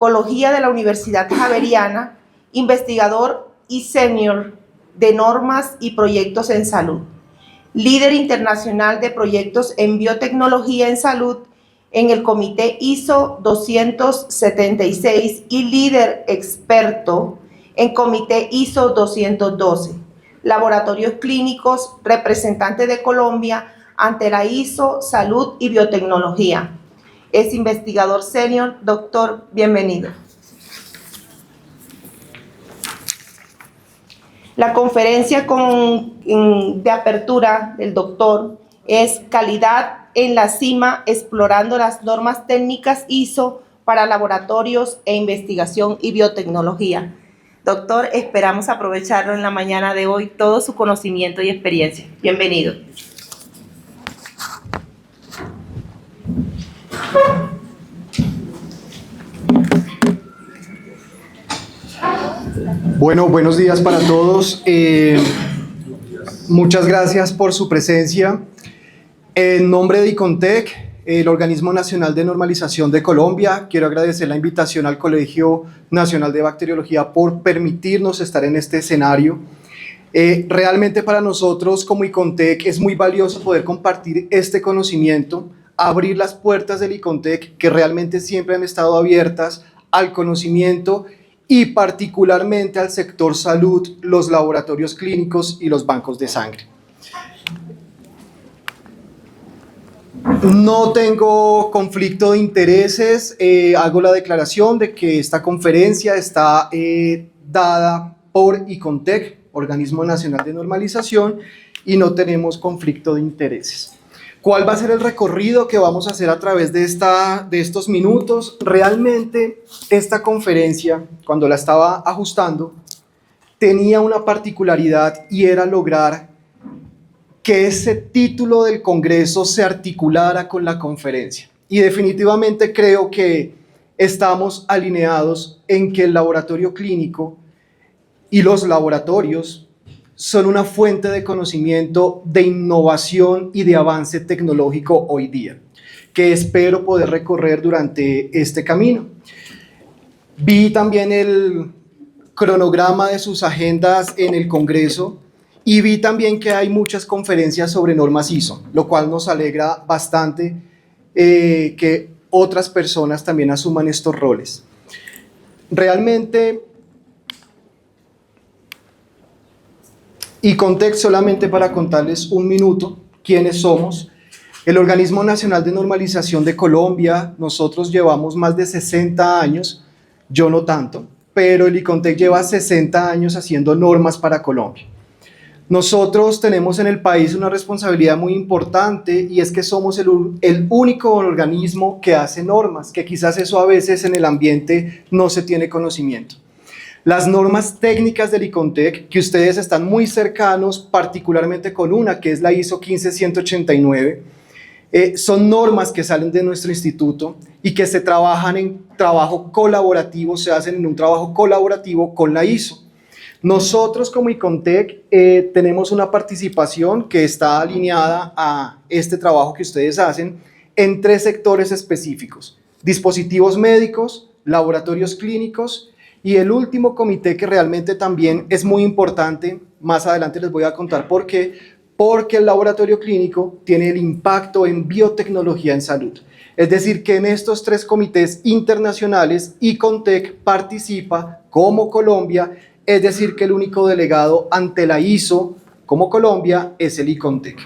Psicología de la Universidad Javeriana, investigador y senior de normas y proyectos en salud, líder internacional de proyectos en biotecnología en salud en el Comité ISO 276 y líder experto en Comité ISO 212, laboratorios clínicos, representante de Colombia ante la ISO Salud y Biotecnología. Es investigador senior. Doctor, bienvenido. La conferencia de apertura del doctor es Calidad en la Cima, explorando las normas técnicas ISO para laboratorios e investigación y biotecnología. Doctor, esperamos aprovecharlo en la mañana de hoy, todo su conocimiento y experiencia. Bienvenido. Bueno, buenos días para todos. Muchas gracias por su presencia. En nombre de ICONTEC, el Organismo Nacional de Normalización de Colombia, quiero agradecer la invitación al Colegio Nacional de Bacteriología por permitirnos estar en este escenario. Realmente para nosotros como ICONTEC es muy valioso poder compartir este conocimiento, abrir las puertas del ICONTEC que realmente siempre han estado abiertas al conocimiento y particularmente al sector salud, los laboratorios clínicos y los bancos de sangre. No tengo conflicto de intereses, hago la declaración de que esta conferencia está dada por ICONTEC, Organismo Nacional de Normalización, y no tenemos conflicto de intereses. ¿Cuál va a ser el recorrido que vamos a hacer a través de estos minutos? Realmente esta conferencia, cuando la estaba ajustando, tenía una particularidad y era lograr que ese título del Congreso se articulara con la conferencia. Y definitivamente creo que estamos alineados en que el laboratorio clínico y los laboratorios son una fuente de conocimiento, de innovación y de avance tecnológico hoy día, que espero poder recorrer durante este camino. Vi también el cronograma de sus agendas en el Congreso y vi también que hay muchas conferencias sobre normas ISO, lo cual nos alegra bastante que otras personas también asuman estos roles. Realmente, ICONTEC, solamente para contarles un minuto quiénes somos. El Organismo Nacional de Normalización de Colombia, nosotros llevamos más de 60 años, yo no tanto, pero el ICONTEC lleva 60 años haciendo normas para Colombia. Nosotros tenemos en el país una responsabilidad muy importante y es que somos el único organismo que hace normas, que quizás eso a veces en el ambiente no se tiene conocimiento. Las normas técnicas del ICONTEC, que ustedes están muy cercanos, particularmente con una que es la ISO 15189, son normas que salen de nuestro instituto y que se trabajan en trabajo colaborativo, se hacen en un trabajo colaborativo con la ISO. Nosotros como ICONTEC tenemos una participación que está alineada a este trabajo que ustedes hacen en 3 sectores específicos: dispositivos médicos, laboratorios clínicos y el último comité que realmente también es muy importante. Más adelante les voy a contar por qué, porque el laboratorio clínico tiene el impacto en biotecnología en salud. Es decir, que en estos 3 comités internacionales ICONTEC participa como Colombia, es decir, que el único delegado ante la ISO como Colombia es el ICONTEC.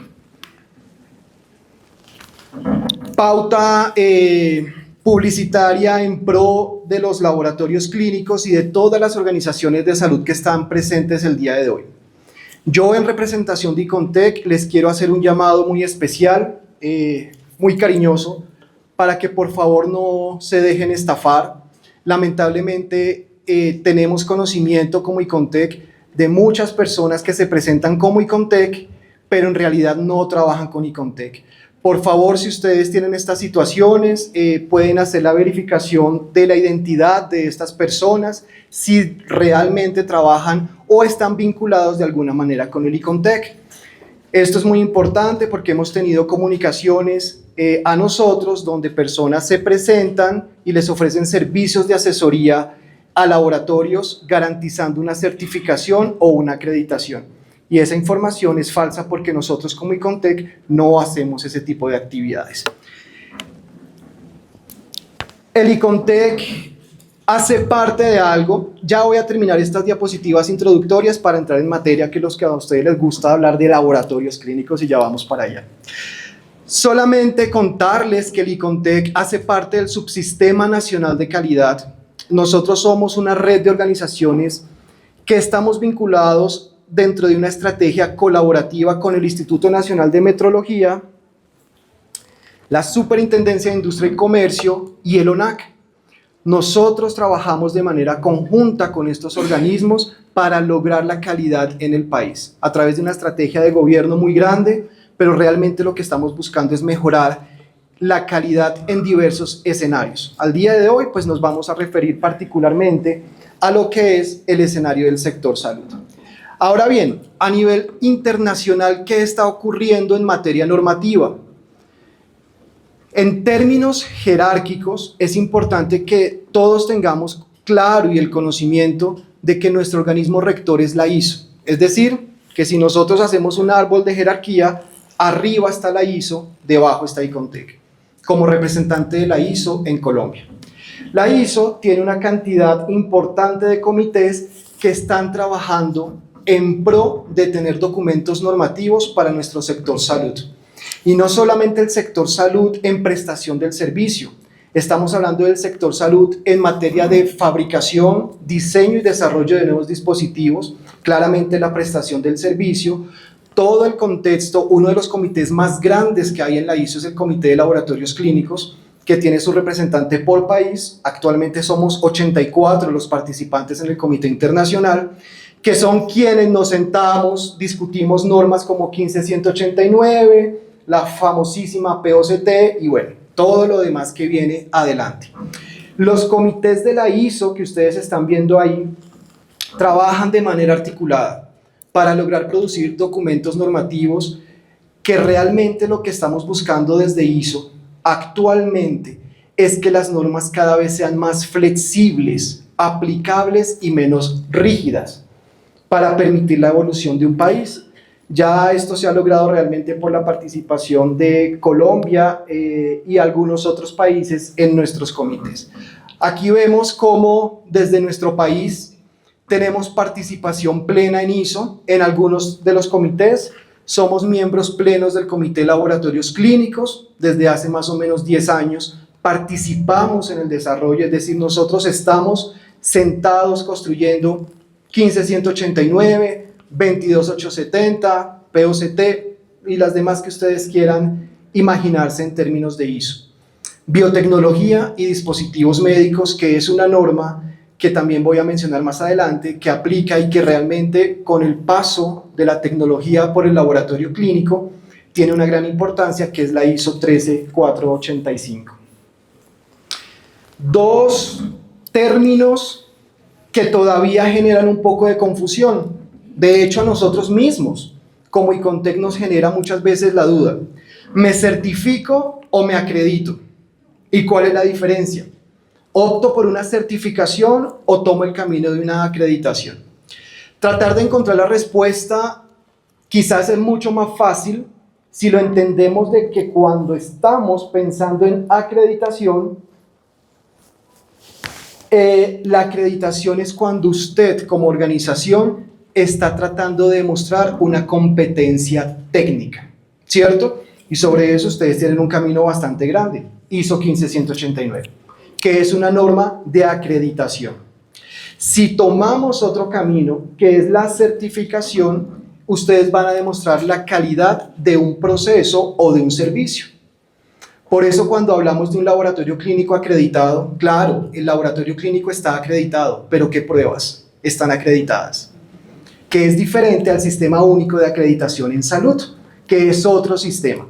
Pauta publicitaria en pro de los laboratorios clínicos y de todas las organizaciones de salud que están presentes el día de hoy. Yo, en representación de ICONTEC, les quiero hacer un llamado muy especial, muy cariñoso, para que por favor no se dejen estafar. Lamentablemente tenemos conocimiento como ICONTEC de muchas personas que se presentan como ICONTEC, pero en realidad no trabajan con ICONTEC. Por favor, si ustedes tienen estas situaciones, pueden hacer la verificación de la identidad de estas personas, si realmente trabajan o están vinculados de alguna manera con el ICONTEC. Esto es muy importante porque hemos tenido comunicaciones a nosotros, donde personas se presentan y les ofrecen servicios de asesoría a laboratorios garantizando una certificación o una acreditación. Y esa información es falsa porque nosotros como Icontec no hacemos ese tipo de actividades. El Icontec hace parte de algo. Ya voy a terminar estas diapositivas introductorias para entrar en materia, que a ustedes les gusta hablar de laboratorios clínicos, y ya vamos para allá. Solamente contarles que el Icontec hace parte del Subsistema Nacional de Calidad. Nosotros somos una red de organizaciones que estamos vinculados dentro de una estrategia colaborativa con el Instituto Nacional de Metrología, la Superintendencia de Industria y Comercio y el ONAC. Nosotros trabajamos de manera conjunta con estos organismos para lograr la calidad en el país, a través de una estrategia de gobierno muy grande, pero realmente lo que estamos buscando es mejorar la calidad en diversos escenarios. Al día de hoy, pues nos vamos a referir particularmente a lo que es el escenario del sector salud. Ahora bien, a nivel internacional, ¿qué está ocurriendo en materia normativa? En términos jerárquicos, es importante que todos tengamos claro y el conocimiento de que nuestro organismo rector es la ISO. Es decir, que si nosotros hacemos un árbol de jerarquía, arriba está la ISO, debajo está Icontec, como representante de la ISO en Colombia. La ISO tiene una cantidad importante de comités que están trabajando en pro de tener documentos normativos para nuestro sector salud. Y no solamente el sector salud en prestación del servicio, estamos hablando del sector salud en materia de fabricación, diseño y desarrollo de nuevos dispositivos, claramente la prestación del servicio, todo el contexto. Uno de los comités más grandes que hay en la ISO es el Comité de Laboratorios Clínicos, que tiene su representante por país. Actualmente somos 84 los participantes en el Comité Internacional, que son quienes nos sentamos, discutimos normas como 15189, la famosísima POCT y bueno, todo lo demás que viene adelante. Los comités de la ISO que ustedes están viendo ahí trabajan de manera articulada para lograr producir documentos normativos que realmente lo que estamos buscando desde ISO actualmente es que las normas cada vez sean más flexibles, aplicables y menos rígidas para permitir la evolución de un país. Ya esto se ha logrado realmente por la participación de Colombia y algunos otros países en nuestros comités. Aquí vemos cómo desde nuestro país tenemos participación plena en ISO, en algunos de los comités. Somos miembros plenos del Comité de Laboratorios Clínicos desde hace más o menos 10 años. Participamos en el desarrollo, es decir, nosotros estamos sentados construyendo 15189, 22870, POCT y las demás que ustedes quieran imaginarse en términos de ISO. Biotecnología y dispositivos médicos, que es una norma que también voy a mencionar más adelante, que aplica y que realmente con el paso de la tecnología por el laboratorio clínico tiene una gran importancia, que es la ISO 13485. Dos términos que todavía generan un poco de confusión. De hecho, a nosotros mismos, como Icontec, nos genera muchas veces la duda: ¿me certifico o me acredito? ¿Y cuál es la diferencia? ¿Opto por una certificación o tomo el camino de una acreditación? Tratar de encontrar la respuesta quizás es mucho más fácil si lo entendemos de que cuando estamos pensando en acreditación, la acreditación es cuando usted como organización está tratando de demostrar una competencia técnica, ¿cierto? Y sobre eso ustedes tienen un camino bastante grande, ISO 15189, que es una norma de acreditación. Si tomamos otro camino, que es la certificación, ustedes van a demostrar la calidad de un proceso o de un servicio. Por eso cuando hablamos de un laboratorio clínico acreditado, claro, el laboratorio clínico está acreditado, pero ¿qué pruebas están acreditadas? Que es diferente al Sistema Único de Acreditación en Salud, que es otro sistema.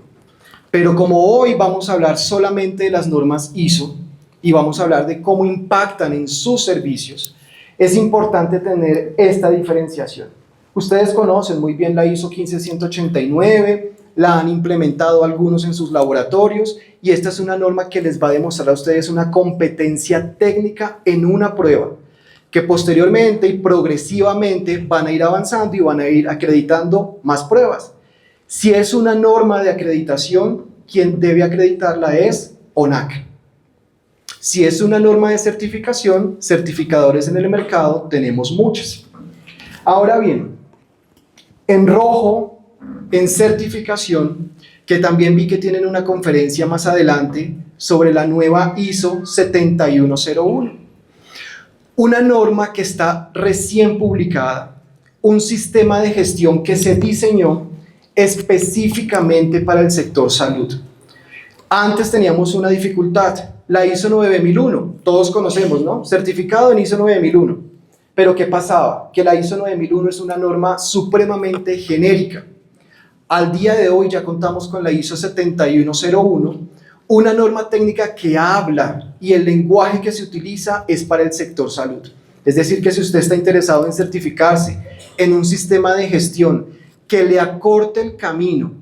Pero como hoy vamos a hablar solamente de las normas ISO y vamos a hablar de cómo impactan en sus servicios, es importante tener esta diferenciación. Ustedes conocen muy bien la ISO 15189, la han implementado algunos en sus laboratorios y esta es una norma que les va a demostrar a ustedes una competencia técnica en una prueba, que posteriormente y progresivamente van a ir avanzando y van a ir acreditando más pruebas. Si es una norma de acreditación, quien debe acreditarla es ONAC. Si es una norma de certificación, certificadores en el mercado tenemos muchos. Ahora bien, en rojo, en certificación, que también vi que tienen una conferencia más adelante sobre la nueva ISO 7101. Una norma que está recién publicada, un sistema de gestión que se diseñó específicamente para el sector salud. Antes teníamos una dificultad, la ISO 9001, todos conocemos, ¿no? Certificado en ISO 9001. Pero ¿qué pasaba? Que la ISO 9001 es una norma supremamente genérica. Al día de hoy ya contamos con la ISO 7101, una norma técnica que habla y el lenguaje que se utiliza es para el sector salud. Es decir, que si usted está interesado en certificarse en un sistema de gestión que le acorte el camino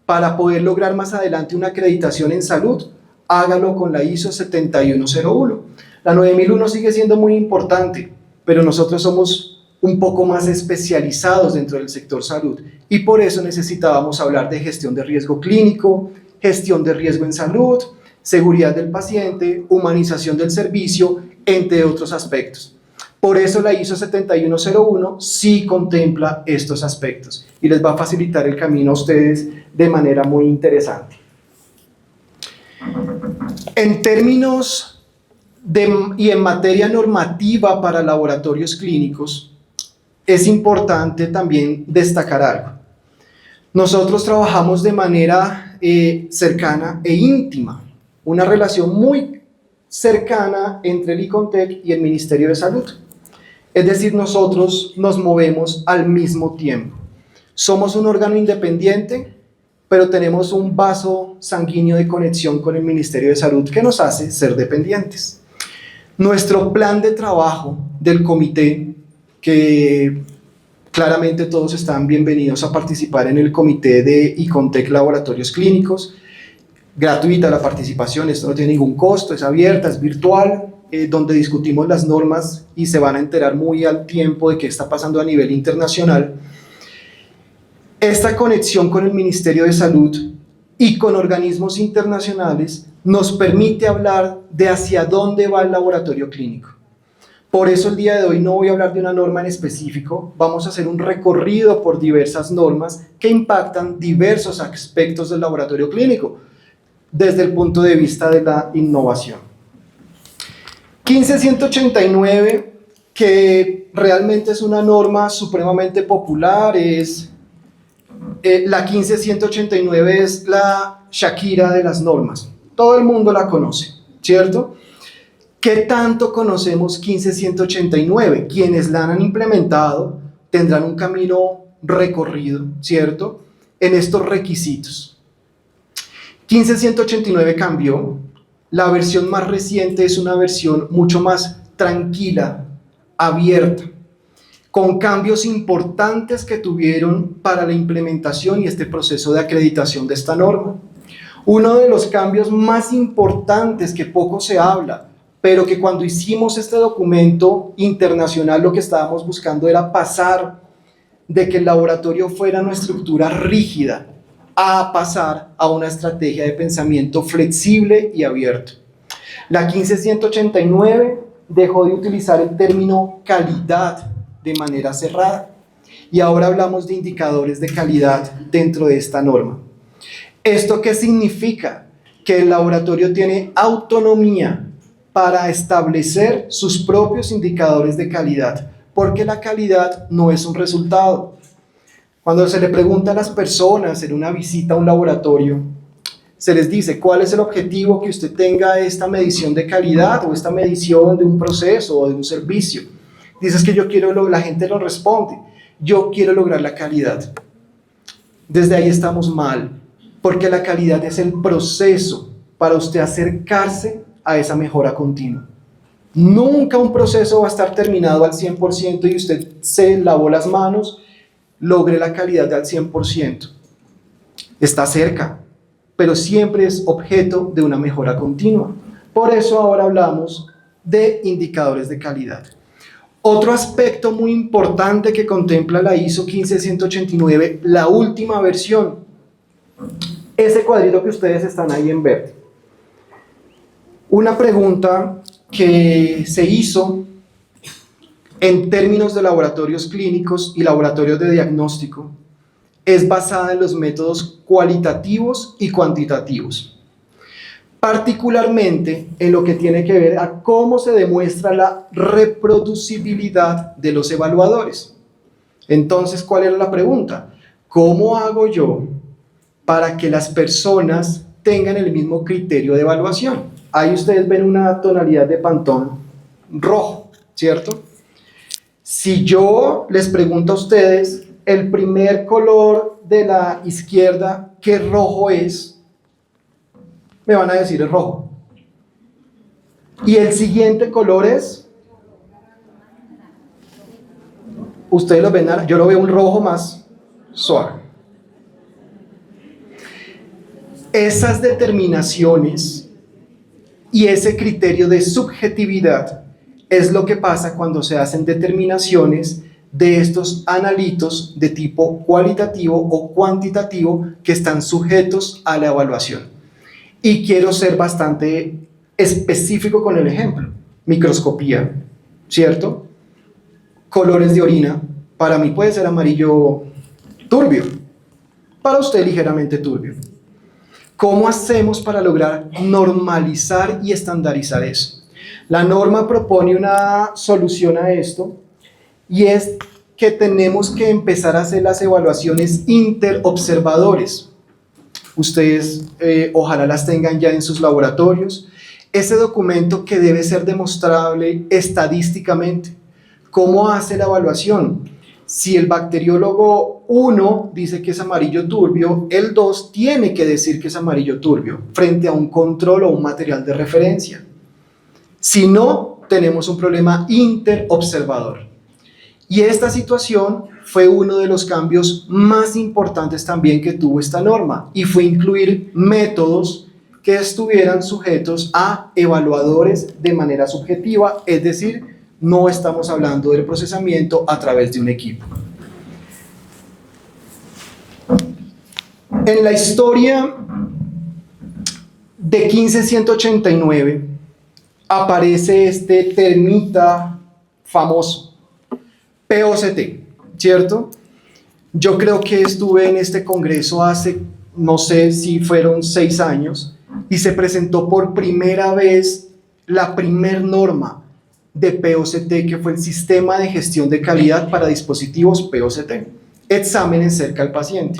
para poder lograr más adelante una acreditación en salud, hágalo con la ISO 7101. La 9001 sigue siendo muy importante, pero nosotros somos un poco más especializados dentro del sector salud y por eso necesitábamos hablar de gestión de riesgo clínico, gestión de riesgo en salud, seguridad del paciente, humanización del servicio, entre otros aspectos. Por eso la ISO 7101 sí contempla estos aspectos y les va a facilitar el camino a ustedes de manera muy interesante. En términos y en materia normativa para laboratorios clínicos, es importante también destacar algo. Nosotros trabajamos de manera cercana e íntima, una relación muy cercana entre el ICONTEC y el Ministerio de Salud. Es decir, nosotros nos movemos al mismo tiempo. Somos un órgano independiente, pero tenemos un vaso sanguíneo de conexión con el Ministerio de Salud que nos hace ser dependientes. Nuestro plan de trabajo del comité, que claramente todos están bienvenidos a participar en el comité de ICONTEC Laboratorios Clínicos, gratuita la participación, esto no tiene ningún costo, es abierta, es virtual, donde discutimos las normas y se van a enterar muy al tiempo de qué está pasando a nivel internacional. Esta conexión con el Ministerio de Salud y con organismos internacionales nos permite hablar de hacia dónde va el laboratorio clínico. Por eso el día de hoy no voy a hablar de una norma en específico, vamos a hacer un recorrido por diversas normas que impactan diversos aspectos del laboratorio clínico desde el punto de vista de la innovación. 15189, que realmente es una norma supremamente popular, la 15189 es la Shakira de las normas, todo el mundo la conoce, ¿cierto? ¿Qué tanto conocemos 15189? Quienes la han implementado tendrán un camino recorrido, ¿cierto? En estos requisitos. 15189 cambió. La versión más reciente es una versión mucho más tranquila, abierta, con cambios importantes que tuvieron para la implementación y este proceso de acreditación de esta norma. Uno de los cambios más importantes que poco se habla, pero que cuando hicimos este documento internacional lo que estábamos buscando era pasar de que el laboratorio fuera una estructura rígida a pasar a una estrategia de pensamiento flexible y abierto. La 15189 dejó de utilizar el término calidad de manera cerrada y ahora hablamos de indicadores de calidad dentro de esta norma. ¿Esto qué significa? Que el laboratorio tiene autonomía para establecer sus propios indicadores de calidad, porque la calidad no es un resultado. Cuando se le pregunta a las personas en una visita a un laboratorio, se les dice cuál es el objetivo que usted tenga esta medición de calidad o esta medición de un proceso o de un servicio. Dices que yo quiero, la gente lo responde, yo quiero lograr la calidad. Desde ahí estamos mal, porque la calidad es el proceso para usted acercarse a esa mejora continua. Nunca un proceso va a estar terminado al 100% y usted se lavó las manos, logre la calidad al 100%. está cerca, pero siempre es objeto de una mejora continua. Por eso ahora hablamos de indicadores de calidad. Otro aspecto muy importante que contempla la ISO 15189, la última versión, ese cuadrito que ustedes están ahí en verde. Una pregunta que se hizo en términos de laboratorios clínicos y laboratorios de diagnóstico es basada en los métodos cualitativos y cuantitativos, particularmente en lo que tiene que ver a cómo se demuestra la reproducibilidad de los evaluadores. Entonces, ¿cuál era la pregunta? ¿Cómo hago yo para que las personas tengan el mismo criterio de evaluación? Ahí ustedes ven una tonalidad de Pantone rojo, ¿cierto? Si yo les pregunto a ustedes, el primer color de la izquierda, ¿qué rojo es? Me van a decir es rojo. Y el siguiente color es, ustedes lo ven, yo lo veo un rojo más suave. Esas determinaciones y ese criterio de subjetividad es lo que pasa cuando se hacen determinaciones de estos analitos de tipo cualitativo o cuantitativo que están sujetos a la evaluación. Y quiero ser bastante específico con el ejemplo. Microscopía, ¿cierto? Colores de orina, para mí puede ser amarillo turbio, para usted ligeramente turbio. ¿Cómo hacemos para lograr normalizar y estandarizar eso? La norma propone una solución a esto y es que tenemos que empezar a hacer las evaluaciones interobservadores. Ustedes ojalá las tengan ya en sus laboratorios. Ese documento que debe ser demostrable estadísticamente. ¿Cómo hace la evaluación? Si el bacteriólogo 1 dice que es amarillo turbio, el 2 tiene que decir que es amarillo turbio frente a un control o un material de referencia. Si no, tenemos un problema interobservador. Y esta situación fue uno de los cambios más importantes también que tuvo esta norma, y fue incluir métodos que estuvieran sujetos a evaluadores de manera subjetiva, es decir, no estamos hablando del procesamiento a través de un equipo. En la historia de 15189 aparece este termita famoso, POCT, ¿cierto? Yo creo que estuve en este congreso hace, no sé si fueron 6 años, y se presentó por primera vez la primer norma de POCT, que fue el Sistema de Gestión de Calidad para Dispositivos POCT, exámenes cerca al paciente.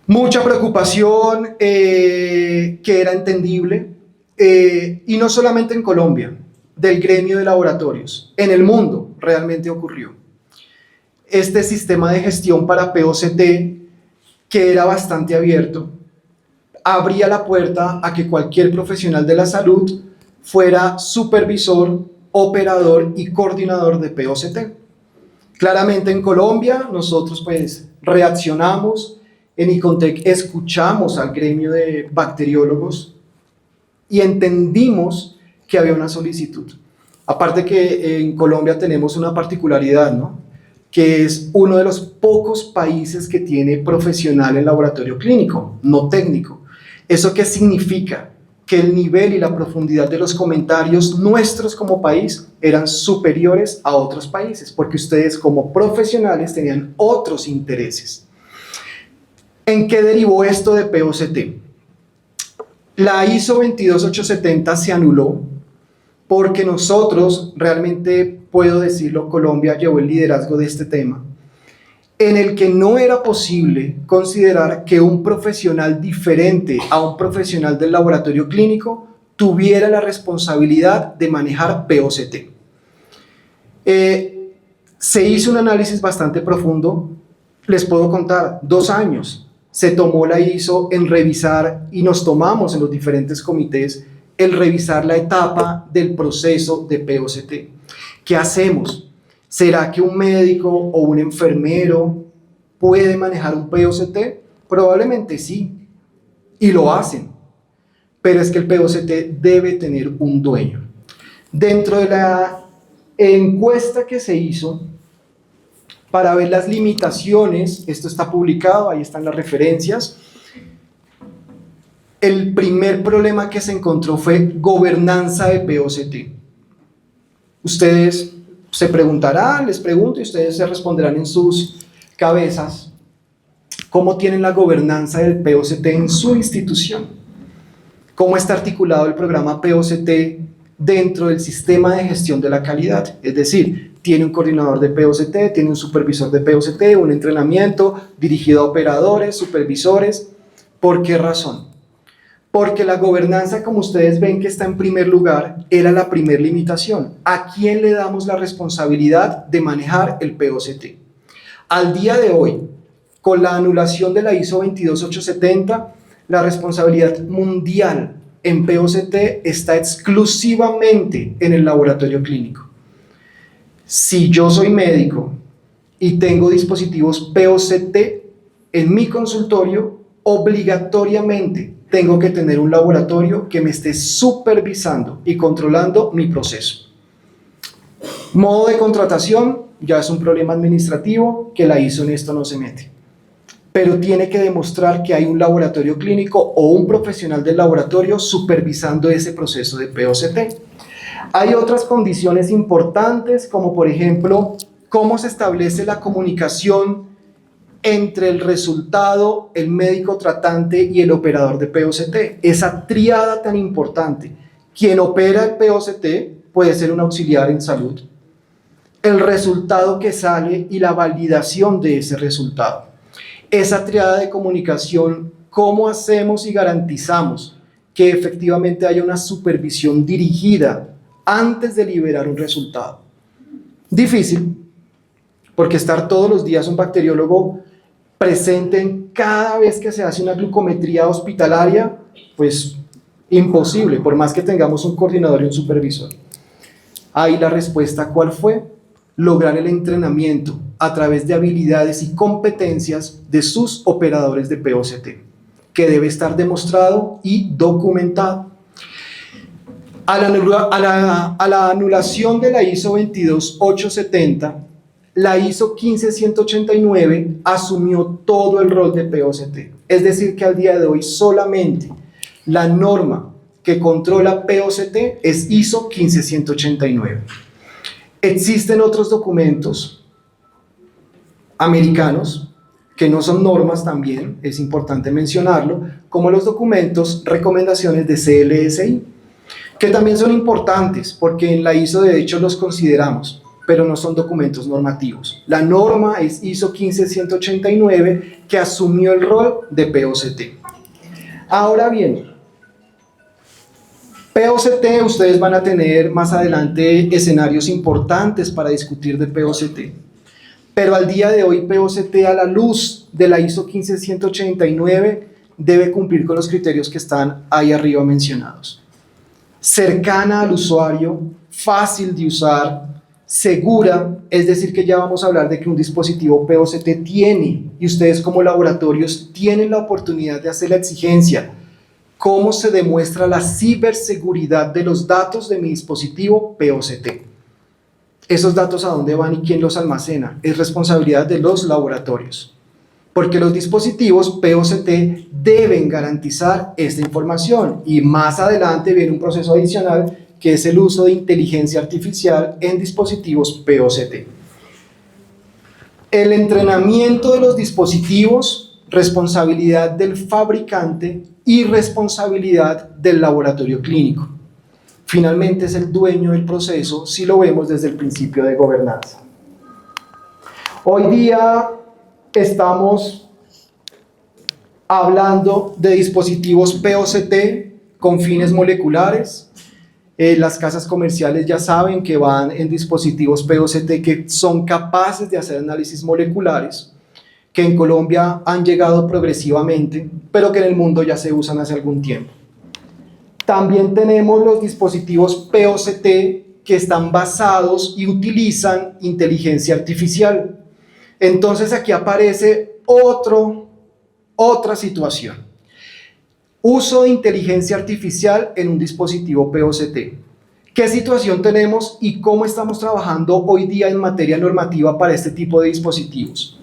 Mucha preocupación, que era entendible, y no solamente en Colombia, del gremio de laboratorios, en el mundo realmente ocurrió. Este sistema de gestión para POCT, que era bastante abierto, abría la puerta a que cualquier profesional de la salud fuera supervisor, operador y coordinador de POCT. Claramente en Colombia nosotros pues reaccionamos, en Icontec escuchamos al gremio de bacteriólogos y entendimos que había una solicitud. Aparte que en Colombia tenemos una particularidad, ¿no? Que es uno de los pocos países que tiene profesional en laboratorio clínico, no técnico. ¿Eso qué significa? Que el nivel y la profundidad de los comentarios nuestros como país eran superiores a otros países, porque ustedes como profesionales tenían otros intereses. ¿En qué derivó esto de POCT? La ISO 22870 se anuló porque nosotros, realmente puedo decirlo, Colombia llevó el liderazgo de este tema, en el que no era posible considerar que un profesional diferente a un profesional del laboratorio clínico tuviera la responsabilidad de manejar POCT. Se hizo un análisis bastante profundo, les puedo contar, 2 años se tomó la ISO en revisar, y nos tomamos en los diferentes comités el revisar la etapa del proceso de POCT. ¿Qué hacemos? ¿Será que un médico o un enfermero puede manejar un POCT? Probablemente sí, y lo hacen, pero es que el POCT debe tener un dueño. Dentro de la encuesta que se hizo para ver las limitaciones, esto está publicado, ahí están las referencias, el primer problema que se encontró fue gobernanza de POCT. Ustedes se preguntarán, les pregunto y ustedes se responderán en sus cabezas, ¿cómo tienen la gobernanza del POCT en su institución? ¿Cómo está articulado el programa POCT dentro del sistema de gestión de la calidad? Es decir, tiene un coordinador de POCT, tiene un supervisor de POCT, un entrenamiento dirigido a operadores, supervisores. ¿Por qué razón? Porque la gobernanza, como ustedes ven que está en primer lugar, era la primera limitación. ¿A quién le damos la responsabilidad de manejar el POCT? Al día de hoy, con la anulación de la ISO 22870, la responsabilidad mundial en POCT está exclusivamente en el laboratorio clínico. Si yo soy médico y tengo dispositivos POCT en mi consultorio, obligatoriamente tengo que tener un laboratorio que me esté supervisando y controlando mi proceso. Modo de contratación, ya es un problema administrativo que la ISO en esto no se mete. Pero tiene que demostrar que hay un laboratorio clínico o un profesional del laboratorio supervisando ese proceso de POCT. Hay otras condiciones importantes, como por ejemplo, cómo se establece la comunicación entre el resultado, el médico tratante y el operador de POCT. Esa tríada tan importante. Quien opera el POCT puede ser un auxiliar en salud. El resultado que sale y la validación de ese resultado. Esa tríada de comunicación, ¿cómo hacemos y garantizamos que efectivamente haya una supervisión dirigida antes de liberar un resultado? Difícil, porque estar todos los días un bacteriólogo presente en cada vez que se hace una glucometría hospitalaria, pues imposible, por más que tengamos un coordinador y un supervisor. Ahí la respuesta, ¿cuál fue? Lograr el entrenamiento a través de habilidades y competencias de sus operadores de POCT, que debe estar demostrado y documentado. A la anulación de la ISO 22870, la ISO 15189 asumió todo el rol de POCT. Es decir, que al día de hoy solamente la norma que controla POCT es ISO 15189. Existen otros documentos americanos que no son normas también, es importante mencionarlo, como los documentos recomendaciones de CLSI, que también son importantes porque en la ISO de hecho los consideramos, pero no son documentos normativos. La norma es ISO 15189 que asumió el rol de POCT. Ahora bien, POCT, ustedes van a tener más adelante escenarios importantes para discutir de POCT, pero al día de hoy POCT a la luz de la ISO 15189 debe cumplir con los criterios que están ahí arriba mencionados. Cercana al usuario, fácil de usar, segura, es decir que ya vamos a hablar de que un dispositivo POCT tiene, y ustedes como laboratorios tienen la oportunidad de hacer la exigencia. ¿Cómo se demuestra la ciberseguridad de los datos de mi dispositivo POCT? ¿Esos datos a dónde van y quién los almacena? Es responsabilidad de los laboratorios, porque los dispositivos POCT deben garantizar esta información, y más adelante viene un proceso adicional que es el uso de inteligencia artificial en dispositivos POCT. El entrenamiento de los dispositivos, responsabilidad del fabricante y responsabilidad del laboratorio clínico. Finalmente es el dueño del proceso si lo vemos desde el principio de gobernanza. Hoy día estamos hablando de dispositivos POCT con fines moleculares. Las casas comerciales ya saben que van en dispositivos POCT que son capaces de hacer análisis moleculares, que en Colombia han llegado progresivamente, pero que en el mundo ya se usan hace algún tiempo. También tenemos los dispositivos POCT que están basados y utilizan inteligencia artificial. Entonces aquí aparece otro Otra situación. Uso de inteligencia artificial en un dispositivo POCT. ¿Qué situación tenemos y cómo estamos trabajando hoy día en materia normativa para este tipo de dispositivos?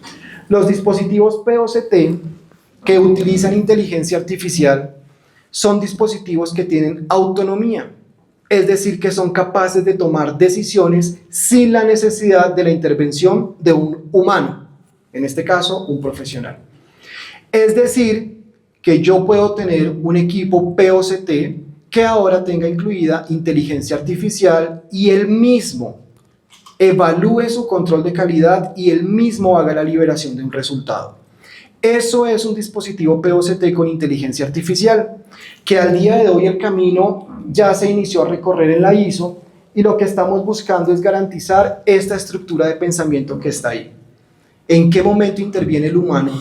Los dispositivos POCT que utilizan inteligencia artificial son dispositivos que tienen autonomía, es decir, que son capaces de tomar decisiones sin la necesidad de la intervención de un humano, en este caso, un profesional. Es decir, que yo puedo tener un equipo POCT que ahora tenga incluida inteligencia artificial y él mismo evalúe su control de calidad y él mismo haga la liberación de un resultado. Eso es un dispositivo POCT con inteligencia artificial, que al día de hoy el camino ya se inició a recorrer en la ISO y lo que estamos buscando es garantizar esta estructura de pensamiento que está ahí. ¿En qué momento interviene el humano?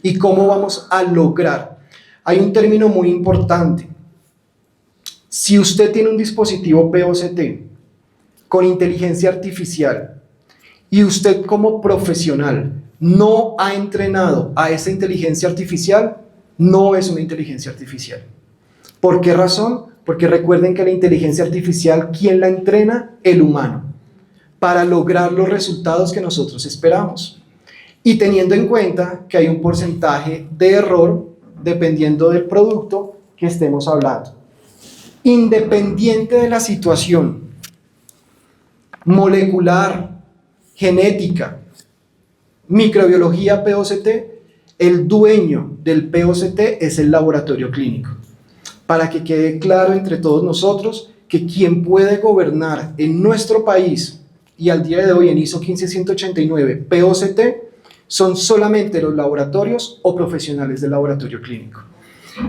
¿Y cómo vamos a lograr? Hay un término muy importante. Si usted tiene un dispositivo POCT con inteligencia artificial y usted como profesional no ha entrenado a esa inteligencia artificial, no es una inteligencia artificial. ¿Por qué razón? Porque recuerden que la inteligencia artificial, ¿quién la entrena? El humano, para lograr los resultados que nosotros esperamos. Y teniendo en cuenta que hay un porcentaje de error dependiendo del producto que estemos hablando. Independiente de la situación molecular, genética, microbiología POCT, el dueño del POCT es el laboratorio clínico. Para que quede claro entre todos nosotros que quien puede gobernar en nuestro país y al día de hoy en ISO 15189 POCT son solamente los laboratorios o profesionales del laboratorio clínico.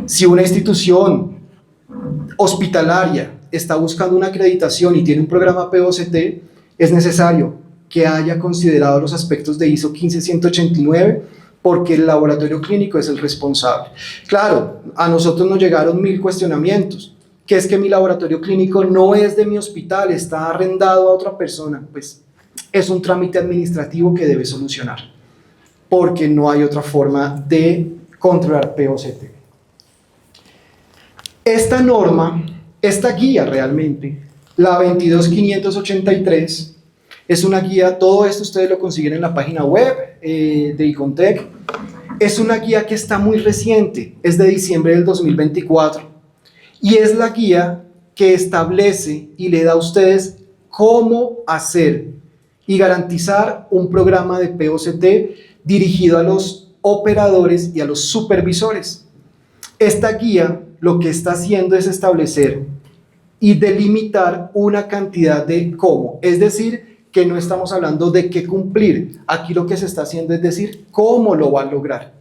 Si una institución hospitalaria está buscando una acreditación y tiene un programa POCT, es necesario que haya considerado los aspectos de ISO 15189 porque el laboratorio clínico es el responsable. Claro, a nosotros nos llegaron 1000 cuestionamientos, que es que mi laboratorio clínico no es de mi hospital, está arrendado a otra persona. Pues es un trámite administrativo que debe solucionar, porque no hay otra forma de controlar POCT. Esta norma, esta guía realmente, la 22583, es una guía, todo esto ustedes lo consiguen en la página web de ICONTEC. Es una guía que está muy reciente, es de diciembre del 2024. Y es la guía que establece y le da a ustedes cómo hacer y garantizar un programa de POCT dirigido a los operadores y a los supervisores. Esta guía lo que está haciendo es establecer y delimitar una cantidad de cómo, es decir, que no estamos hablando de qué cumplir, aquí lo que se está haciendo es decir cómo lo va a lograr.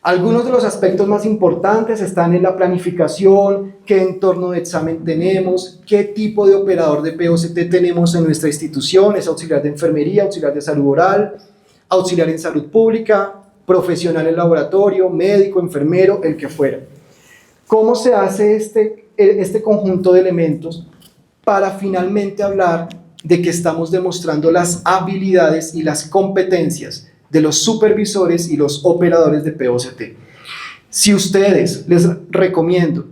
Algunos de los aspectos más importantes están en la planificación, qué entorno de examen tenemos, qué tipo de operador de POCT tenemos en nuestra institución, es auxiliar de enfermería, auxiliar de salud oral, auxiliar en salud pública, profesional en laboratorio, médico, enfermero, el que fuera. ¿Cómo se hace este conjunto de elementos para finalmente hablar de que estamos demostrando las habilidades y las competencias de los supervisores y los operadores de POCT? Si ustedes, les recomiendo,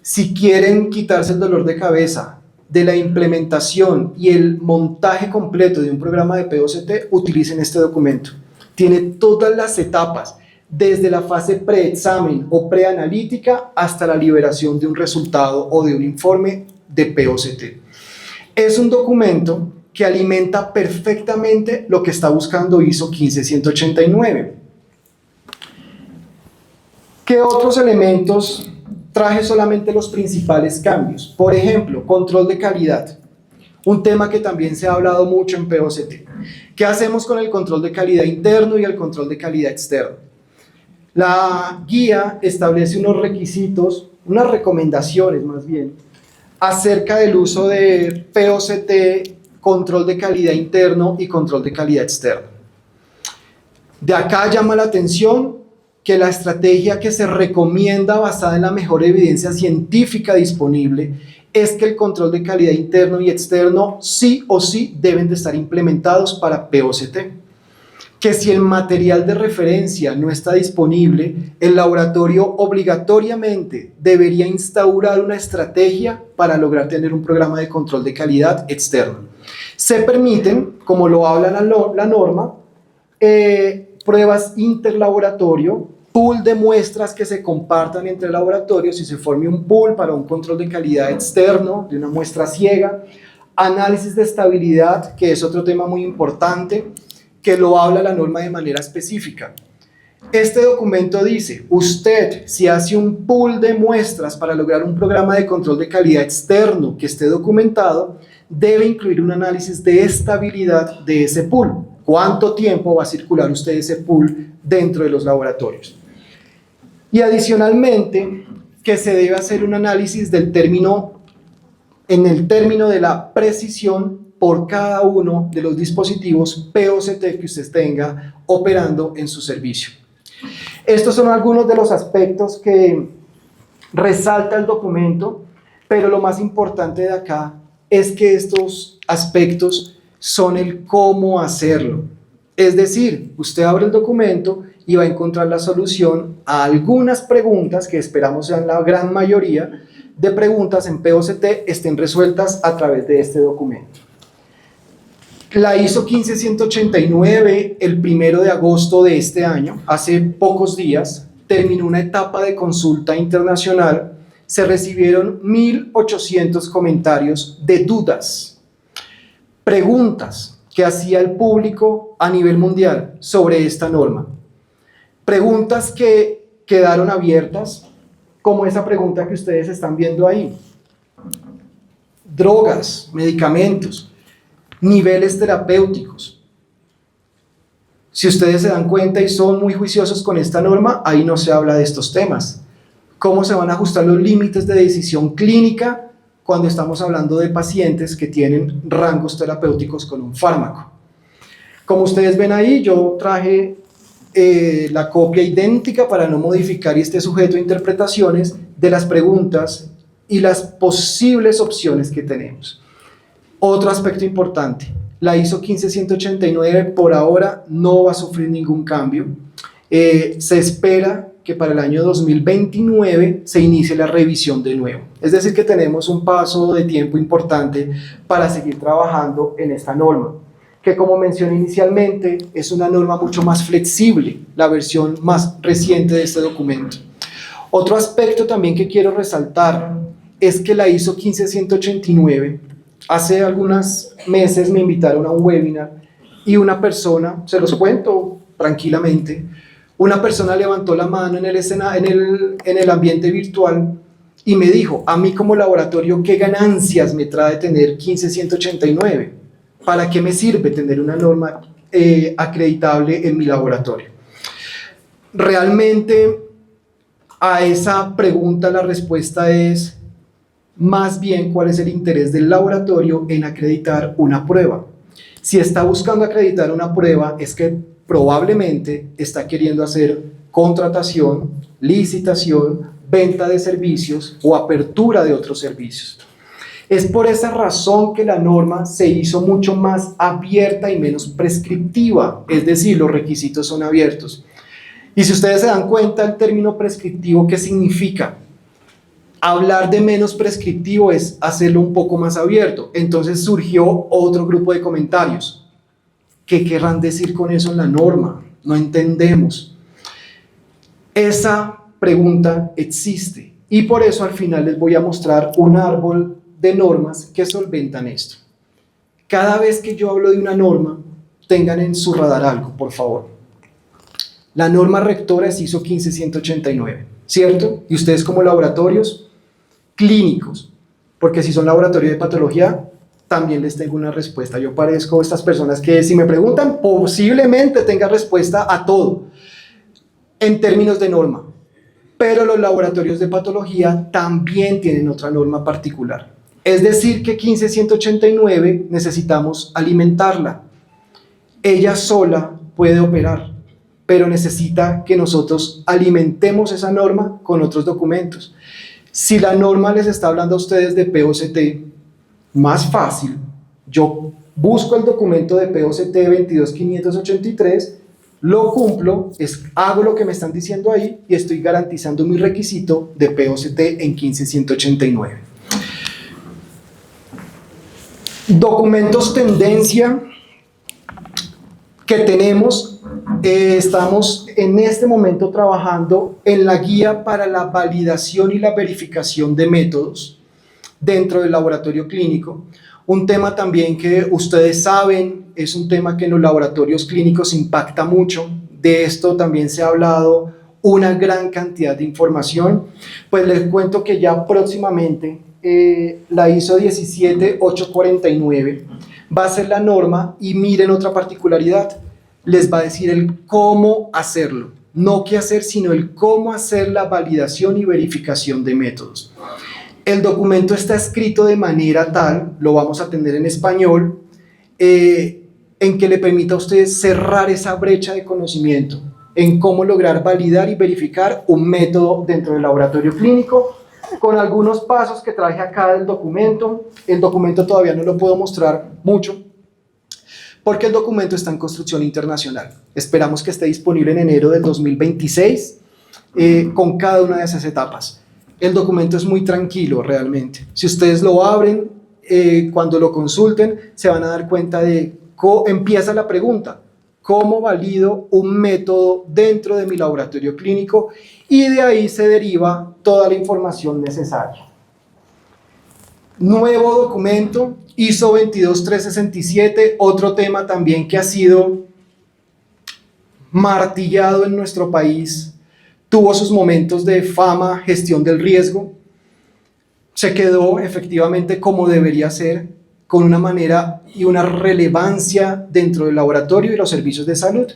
si quieren quitarse el dolor de cabeza de la implementación y el montaje completo de un programa de POCT, utilicen este documento. Tiene todas las etapas, desde la fase preexamen o preanalítica hasta la liberación de un resultado o de un informe de POCT. Es un documento que alimenta perfectamente lo que está buscando ISO 15189. ¿Qué otros elementos traje? Solamente los principales cambios. Por ejemplo, control de calidad. Un tema que también se ha hablado mucho en POCT. ¿Qué hacemos con el control de calidad interno y el control de calidad externo? La guía establece unos requisitos, unas recomendaciones más bien, acerca del uso de POCT, control de calidad interno y control de calidad externo. De acá llama la atención que la estrategia que se recomienda basada en la mejor evidencia científica disponible es que el control de calidad interno y externo sí o sí deben de estar implementados para POCT. que si el material de referencia no está disponible, el laboratorio obligatoriamente debería instaurar una estrategia para lograr tener un programa de control de calidad externo. Se permiten, como lo habla la norma, pruebas interlaboratorio, pool de muestras que se compartan entre laboratorios y se forme un pool para un control de calidad externo de una muestra ciega, análisis de estabilidad, que es otro tema muy importante, que lo habla la norma de manera específica. Este documento dice, usted, si hace un pool de muestras para lograr un programa de control de calidad externo que esté documentado, debe incluir un análisis de estabilidad de ese pool. ¿Cuánto tiempo va a circular usted ese pool dentro de los laboratorios? Y adicionalmente, que se debe hacer un análisis del término, en el término de la precisión por cada uno de los dispositivos POCT que usted tenga operando en su servicio. Estos son algunos de los aspectos que resalta el documento, pero lo más importante de acá es que estos aspectos son el cómo hacerlo. Es decir, usted abre el documento y va a encontrar la solución a algunas preguntas que esperamos sean la gran mayoría de preguntas en POCT estén resueltas a través de este documento. La ISO 15189, el 1 de agosto de este año, hace pocos días, terminó una etapa de consulta internacional. Se recibieron 1.800 comentarios de dudas, preguntas que hacía el público a nivel mundial sobre esta norma. Preguntas que quedaron abiertas, como esa pregunta que ustedes están viendo ahí. Drogas, medicamentos, niveles terapéuticos. Si ustedes se dan cuenta y son muy juiciosos con esta norma, ahí no se habla de estos temas. ¿Cómo se van a ajustar los límites de decisión clínica cuando estamos hablando de pacientes que tienen rangos terapéuticos con un fármaco? Como ustedes ven ahí, yo traje la copia idéntica para no modificar y esté sujeto a interpretaciones de las preguntas y las posibles opciones que tenemos. Otro aspecto importante, la ISO 15189 por ahora no va a sufrir ningún cambio. Se espera que para el año 2029 se inicie la revisión de nuevo. Es decir, que tenemos un paso de tiempo importante para seguir trabajando en esta norma, que como mencioné inicialmente, es una norma mucho más flexible, la versión más reciente de este documento. Otro aspecto también que quiero resaltar es que la ISO 15189, hace algunos meses me invitaron a un webinar y una persona, se los cuento tranquilamente, una persona levantó la mano en el ambiente virtual y me dijo, a mí como laboratorio, ¿qué ganancias me trae tener 15189? ¿Para qué me sirve tener una norma acreditable en mi laboratorio? Realmente a esa pregunta la respuesta es más bien cuál es el interés del laboratorio en acreditar una prueba. Si está buscando acreditar una prueba es que probablemente está queriendo hacer contratación, licitación, venta de servicios o apertura de otros servicios. Es por esa razón que la norma se hizo mucho más abierta y menos prescriptiva, es decir, los requisitos son abiertos. Y si ustedes se dan cuenta, el término prescriptivo, ¿qué significa? Hablar de menos prescriptivo es hacerlo un poco más abierto. Entonces surgió otro grupo de comentarios. ¿Qué querrán decir con eso en la norma? No entendemos. Esa pregunta existe y por eso al final les voy a mostrar un árbol de normas que solventan esto. Cada vez que yo hablo de una norma, tengan en su radar algo, por favor. La norma rectora es ISO 15189, ¿cierto? Y ustedes como laboratorios clínicos, porque si son laboratorios de patología, también les tengo una respuesta. Yo parezco estas personas que si me preguntan, posiblemente tenga respuesta a todo en términos de norma, pero los laboratorios de patología también tienen otra norma particular. Es decir, que 15189 necesitamos alimentarla. Ella sola puede operar, pero necesita que nosotros alimentemos esa norma con otros documentos. Si la norma les está hablando a ustedes de POCT, más fácil, yo busco el documento de POCT 22583 lo cumplo, hago lo que me están diciendo ahí y estoy garantizando mi requisito de POCT en 15189. Documentos tendencia que tenemos, estamos en este momento trabajando en la guía para la validación y la verificación de métodos dentro del laboratorio clínico. Un tema también que ustedes saben, es un tema que en los laboratorios clínicos impacta mucho. De esto también se ha hablado una gran cantidad de información. Pues les cuento que ya próximamente la ISO 17849 va a ser la norma y miren otra particularidad, les va a decir el cómo hacerlo, no qué hacer, sino el cómo hacer la validación y verificación de métodos. El documento está escrito de manera tal, lo vamos a tener en español, en que le permita a ustedes cerrar esa brecha de conocimiento en cómo lograr validar y verificar un método dentro del laboratorio clínico, con algunos pasos que traje acá del documento. El documento todavía no lo puedo mostrar mucho, porque el documento está en construcción internacional. Esperamos que esté disponible en enero del 2026, con cada una de esas etapas. El documento es muy tranquilo realmente. Si ustedes lo abren, cuando lo consulten, se van a dar cuenta de cómo empieza la pregunta: ¿cómo valido un método dentro de mi laboratorio clínico? Y de ahí se deriva toda la información necesaria. Nuevo documento, ISO 22367, otro tema también que ha sido martillado en nuestro país, tuvo sus momentos de fama, gestión del riesgo, se quedó efectivamente como debería ser, con una manera y una relevancia dentro del laboratorio y los servicios de salud.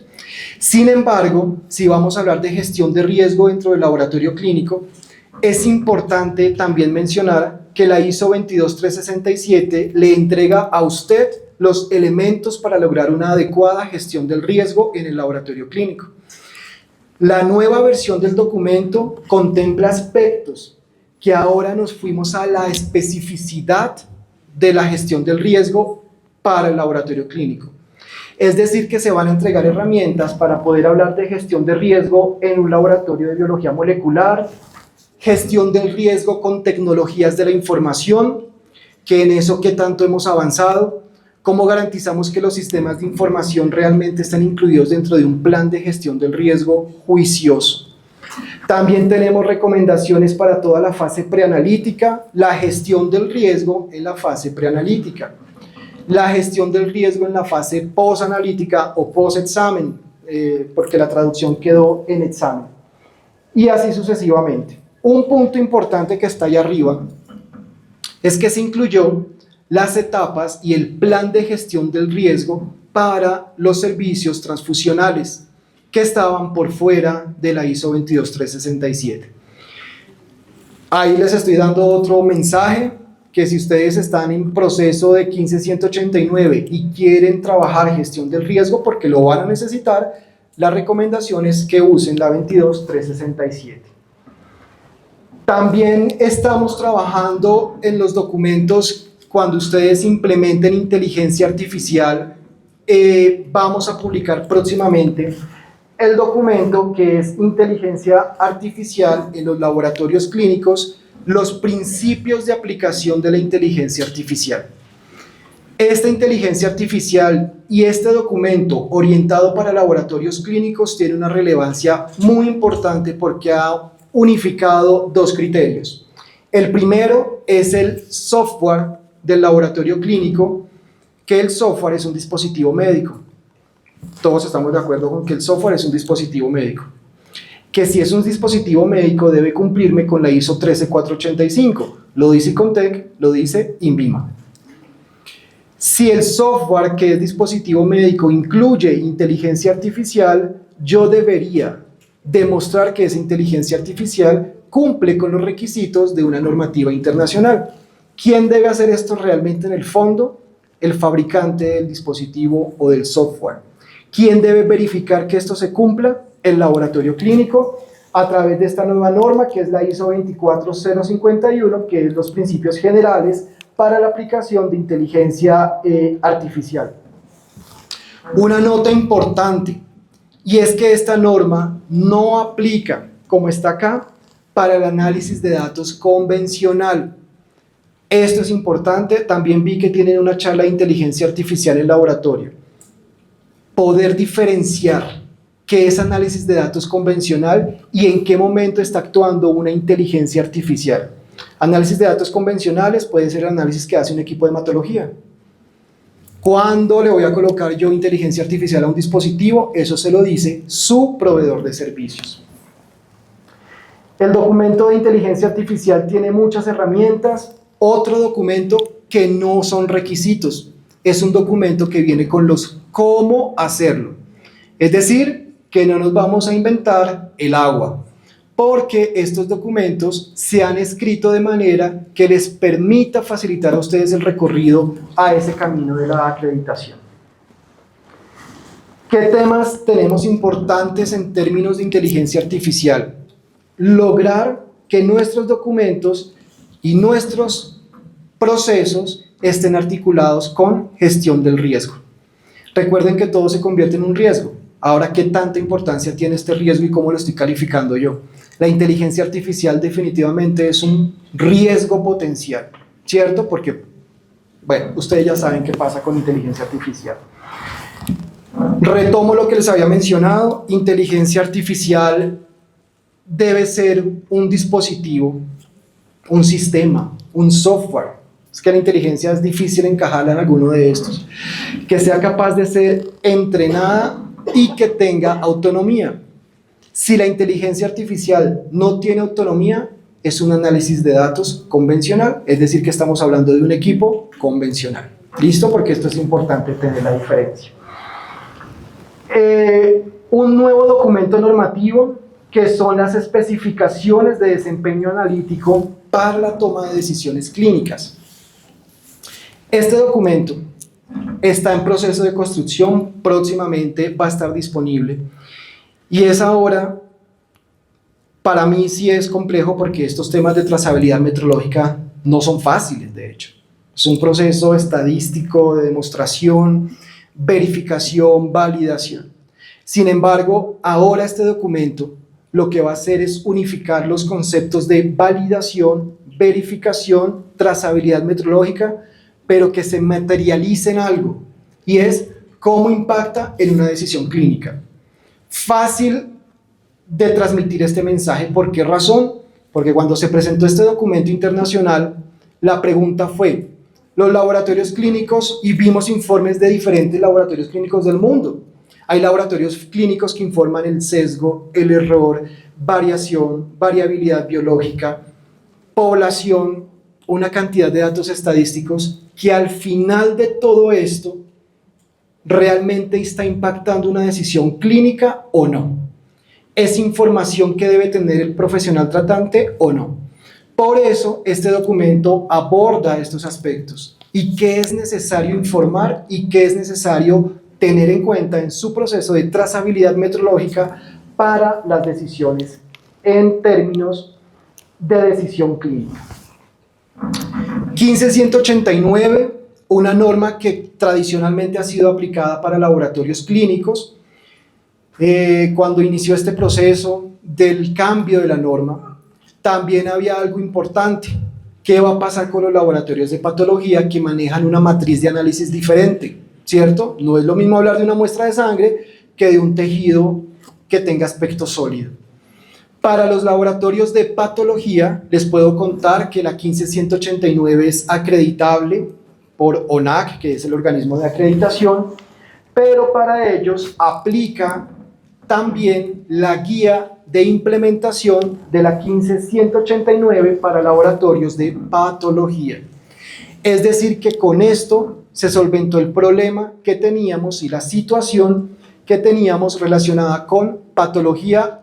Sin embargo, si vamos a hablar de gestión de riesgo dentro del laboratorio clínico, es importante también mencionar que la ISO 22367 le entrega a usted los elementos para lograr una adecuada gestión del riesgo en el laboratorio clínico. La nueva versión del documento contempla aspectos que ahora nos fuimos a la especificidad de la gestión del riesgo para el laboratorio clínico. Es decir, que se van a entregar herramientas para poder hablar de gestión de riesgo en un laboratorio de biología molecular, gestión del riesgo con tecnologías de la información, que en eso que tanto hemos avanzado, cómo garantizamos que los sistemas de información realmente están incluidos dentro de un plan de gestión del riesgo juicioso. También tenemos recomendaciones para toda la fase preanalítica, la gestión del riesgo en la fase preanalítica, la gestión del riesgo en la fase posanalítica o post-examen, porque la traducción quedó en examen, y así sucesivamente. Un punto importante que está allá arriba es que se incluyó las etapas y el plan de gestión del riesgo para los servicios transfusionales que estaban por fuera de la ISO 22367. Ahí les estoy dando otro mensaje, que si ustedes están en proceso de 15189 y quieren trabajar gestión del riesgo, porque lo van a necesitar, la recomendación es que usen la 22367. También estamos trabajando en los documentos cuando ustedes implementen inteligencia artificial. Vamos a publicar próximamente el documento que es inteligencia artificial en los laboratorios clínicos, los principios de aplicación de la inteligencia artificial. Esta inteligencia artificial y este documento orientado para laboratorios clínicos tiene una relevancia muy importante porque ha unificado dos criterios. El primero es el software del laboratorio clínico, que el software es un dispositivo médico. Todos estamos de acuerdo con que el software es un dispositivo médico. Que si es un dispositivo médico debe cumplirme con la ISO 13485. Lo dice ICONTEC, lo dice INVIMA. Si el software que es dispositivo médico incluye inteligencia artificial, yo debería demostrar que esa inteligencia artificial cumple con los requisitos de una normativa internacional. ¿Quién debe hacer esto realmente en el fondo? El fabricante del dispositivo o del software. ¿Quién debe verificar que esto se cumpla? El laboratorio clínico, a través de esta nueva norma que es la ISO 24051, que es los principios generales para la aplicación de inteligencia artificial. Una nota importante: y es que esta norma no aplica, como está acá, para el análisis de datos convencional. Esto es importante. También vi que tienen una charla de inteligencia artificial en laboratorio. Poder diferenciar qué es análisis de datos convencional y en qué momento está actuando una inteligencia artificial. Análisis de datos convencionales puede ser el análisis que hace un equipo de hematología. ¿Cuándo le voy a colocar yo inteligencia artificial a un dispositivo? Eso se lo dice su proveedor de servicios. El documento de inteligencia artificial tiene muchas herramientas. Otro documento que no son requisitos, es un documento que viene con los cómo hacerlo. Es decir, que no nos vamos a inventar el agua, porque estos documentos se han escrito de manera que les permita facilitar a ustedes el recorrido a ese camino de la acreditación. ¿Qué temas tenemos importantes en términos de inteligencia artificial? Lograr que nuestros documentos y nuestros procesos estén articulados con gestión del riesgo. Recuerden que todo se convierte en un riesgo. Ahora, ¿qué tanta importancia tiene este riesgo y cómo lo estoy calificando yo? La inteligencia artificial definitivamente es un riesgo potencial, ¿cierto? Porque, bueno, ustedes ya saben qué pasa con inteligencia artificial. Retomo lo que les había mencionado. Inteligencia artificial debe ser un dispositivo, un sistema, un software. Es que la inteligencia es difícil encajarla en alguno de estos. Que sea capaz de ser entrenada y que tenga autonomía. Si la inteligencia artificial no tiene autonomía, es un análisis de datos convencional, es decir, que estamos hablando de un equipo convencional. ¿Listo? Porque esto es importante tener la diferencia. Un nuevo documento normativo, que son las especificaciones de desempeño analítico para la toma de decisiones clínicas. Este documento está en proceso de construcción, próximamente va a estar disponible, y es ahora, para mí sí es complejo porque estos temas de trazabilidad metrológica no son fáciles, de hecho. Es un proceso estadístico de demostración, verificación, validación. Sin embargo, ahora este documento lo que va a hacer es unificar los conceptos de validación, verificación, trazabilidad metrológica, pero que se materialice en algo, y es cómo impacta en una decisión clínica. Fácil de transmitir este mensaje. ¿Por qué razón? Porque cuando se presentó este documento internacional, la pregunta fue, los laboratorios clínicos, y vimos informes de diferentes laboratorios clínicos del mundo. Hay laboratorios clínicos que informan el sesgo, el error, variación, variabilidad biológica, población, una cantidad de datos estadísticos que al final de todo esto realmente está impactando una decisión clínica o no. ¿Es información que debe tener el profesional tratante o no? Por eso este documento aborda estos aspectos y qué es necesario informar y qué es necesario tener en cuenta en su proceso de trazabilidad metrológica para las decisiones en términos de decisión clínica. 15189, una norma que tradicionalmente ha sido aplicada para laboratorios clínicos. Cuando inició este proceso del cambio de la norma, también había algo importante. ¿Qué va a pasar con los laboratorios de patología que manejan una matriz de análisis diferente? ¿Cierto? No es lo mismo hablar de una muestra de sangre que de un tejido que tenga aspecto sólido. Para los laboratorios de patología, les puedo contar que la 15189 es acreditable por ONAC, que es el organismo de acreditación, pero para ellos aplica también la guía de implementación de la 15189 para laboratorios de patología. Es decir, que con esto se solventó el problema que teníamos y la situación que teníamos relacionada con patología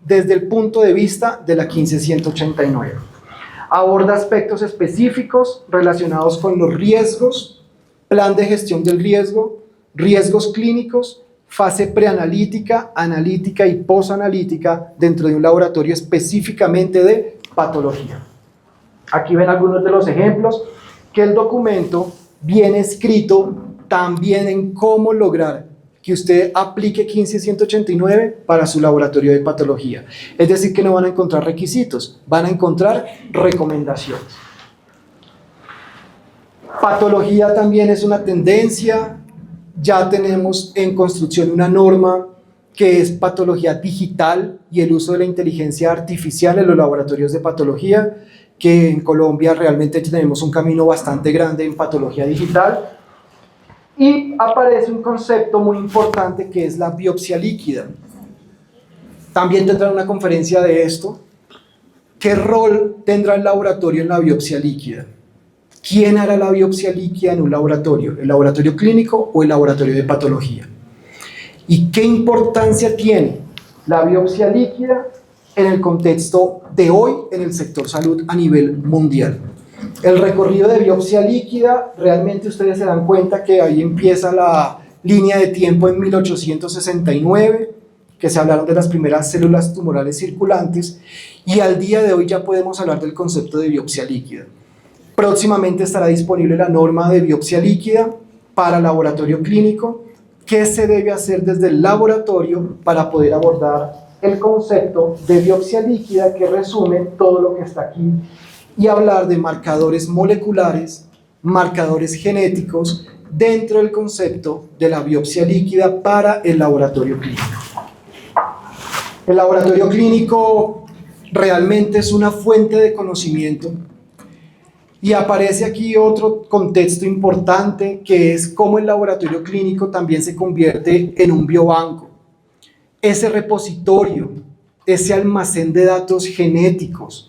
desde el punto de vista de la 15189. Aborda aspectos específicos relacionados con los riesgos, plan de gestión del riesgo, riesgos clínicos, fase preanalítica, analítica y posanalítica dentro de un laboratorio específicamente de patología. Aquí ven algunos de los ejemplos que el documento viene escrito también en cómo lograr que usted aplique 15189 para su laboratorio de patología. Es decir, que no van a encontrar requisitos, van a encontrar recomendaciones. Patología también es una tendencia. Ya tenemos en construcción una norma que es patología digital y el uso de la inteligencia artificial en los laboratorios de patología, que en Colombia realmente tenemos un camino bastante grande en patología digital. Y aparece un concepto muy importante que es la biopsia líquida. También tendrán una conferencia de esto. ¿Qué rol tendrá el laboratorio en la biopsia líquida? ¿Quién hará la biopsia líquida en un laboratorio? ¿El laboratorio clínico o el laboratorio de patología? ¿Y qué importancia tiene la biopsia líquida en el contexto de hoy en el sector salud a nivel mundial? El recorrido de biopsia líquida, realmente ustedes se dan cuenta que ahí empieza la línea de tiempo en 1869, que se hablaron de las primeras células tumorales circulantes, y al día de hoy ya podemos hablar del concepto de biopsia líquida. Próximamente estará disponible la norma de biopsia líquida para laboratorio clínico. ¿Qué se debe hacer desde el laboratorio para poder abordar el concepto de biopsia líquida, que resume todo lo que está aquí, y hablar de marcadores moleculares, marcadores genéticos dentro del concepto de la biopsia líquida para el laboratorio clínico? El laboratorio clínico realmente es una fuente de conocimiento. Y aparece aquí otro contexto importante, que es cómo el laboratorio clínico también se convierte en un biobanco. Ese repositorio, ese almacén de datos genéticos,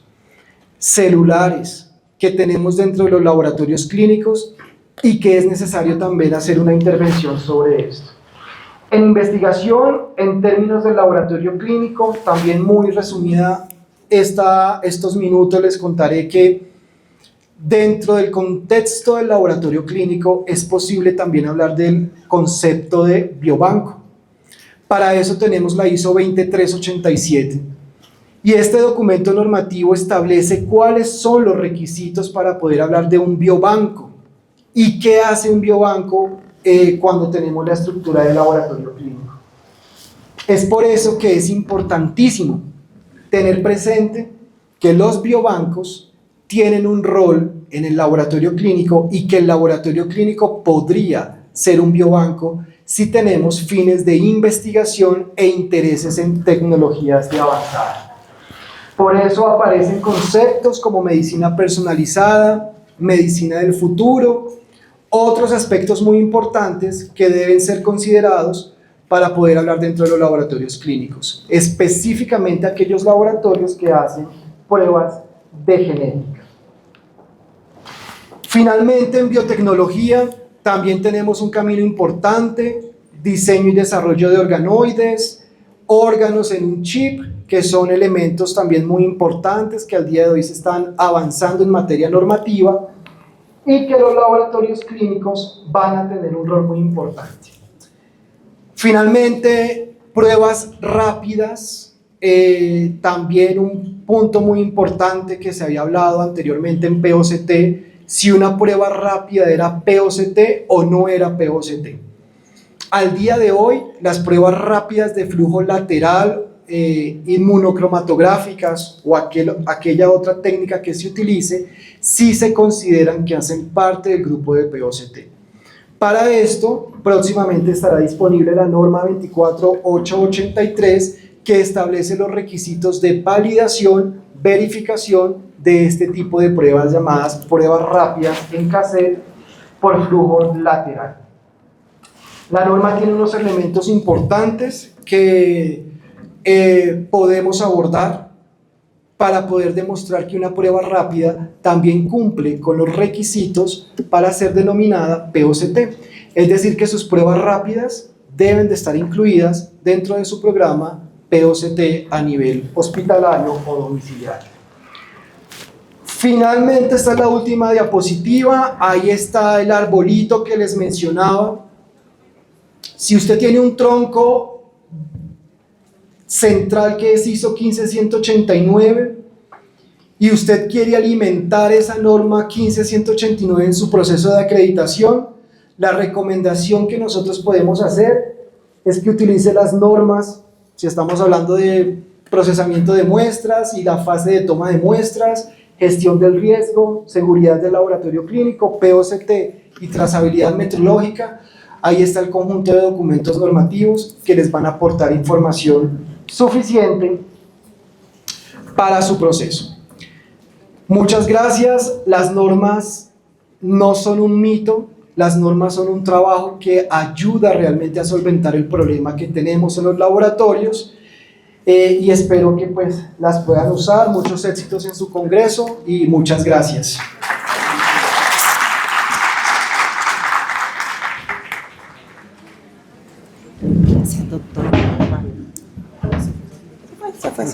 celulares, que tenemos dentro de los laboratorios clínicos y que es necesario también hacer una intervención sobre esto. En investigación, en términos del laboratorio clínico, también muy resumida estos minutos les contaré que dentro del contexto del laboratorio clínico es posible también hablar del concepto de biobanco. Para eso tenemos la ISO 20387 y este documento normativo establece cuáles son los requisitos para poder hablar de un biobanco y qué hace un biobanco cuando tenemos la estructura del laboratorio clínico. Es por eso que es importantísimo tener presente que los biobancos tienen un rol en el laboratorio clínico y que el laboratorio clínico podría ser un biobanco si tenemos fines de investigación e intereses en tecnologías de avanzada. Por eso aparecen conceptos como medicina personalizada, medicina del futuro, otros aspectos muy importantes que deben ser considerados para poder hablar dentro de los laboratorios clínicos, específicamente aquellos laboratorios que hacen pruebas de genética. Finalmente, en biotecnología también tenemos un camino importante: diseño y desarrollo de organoides, órganos en un chip, que son elementos también muy importantes que al día de hoy se están avanzando en materia normativa y que los laboratorios clínicos van a tener un rol muy importante. Finalmente, pruebas rápidas, también un punto muy importante que se había hablado anteriormente en POCT, si una prueba rápida era POCT o no era POCT. Al día de hoy, las pruebas rápidas de flujo lateral, inmunocromatográficas o aquella otra técnica que se utilice, sí se consideran que hacen parte del grupo de POCT. Para esto, próximamente estará disponible la norma 24883, que establece los requisitos de validación, verificación de este tipo de pruebas llamadas pruebas rápidas en cassette por flujo lateral. La norma tiene unos elementos importantes que podemos abordar para poder demostrar que una prueba rápida también cumple con los requisitos para ser denominada POCT. Es decir, que sus pruebas rápidas deben de estar incluidas dentro de su programa POCT a nivel hospitalario o domiciliario. Finalmente, esta es la última diapositiva. Ahí está el arbolito que les mencionaba. Si usted tiene un tronco central que es ISO 15189 y usted quiere alimentar esa norma 15189 en su proceso de acreditación, la recomendación que nosotros podemos hacer es que utilice las normas, si estamos hablando de procesamiento de muestras y la fase de toma de muestras, gestión del riesgo, seguridad del laboratorio clínico, POCT y trazabilidad metrológica. Ahí está el conjunto de documentos normativos que les van a aportar información suficiente para su proceso. Muchas gracias. Las normas no son un mito, las normas son un trabajo que ayuda realmente a solventar el problema que tenemos en los laboratorios, y espero que pues las puedan usar. Muchos éxitos en su congreso y muchas gracias. Gracias, doctor.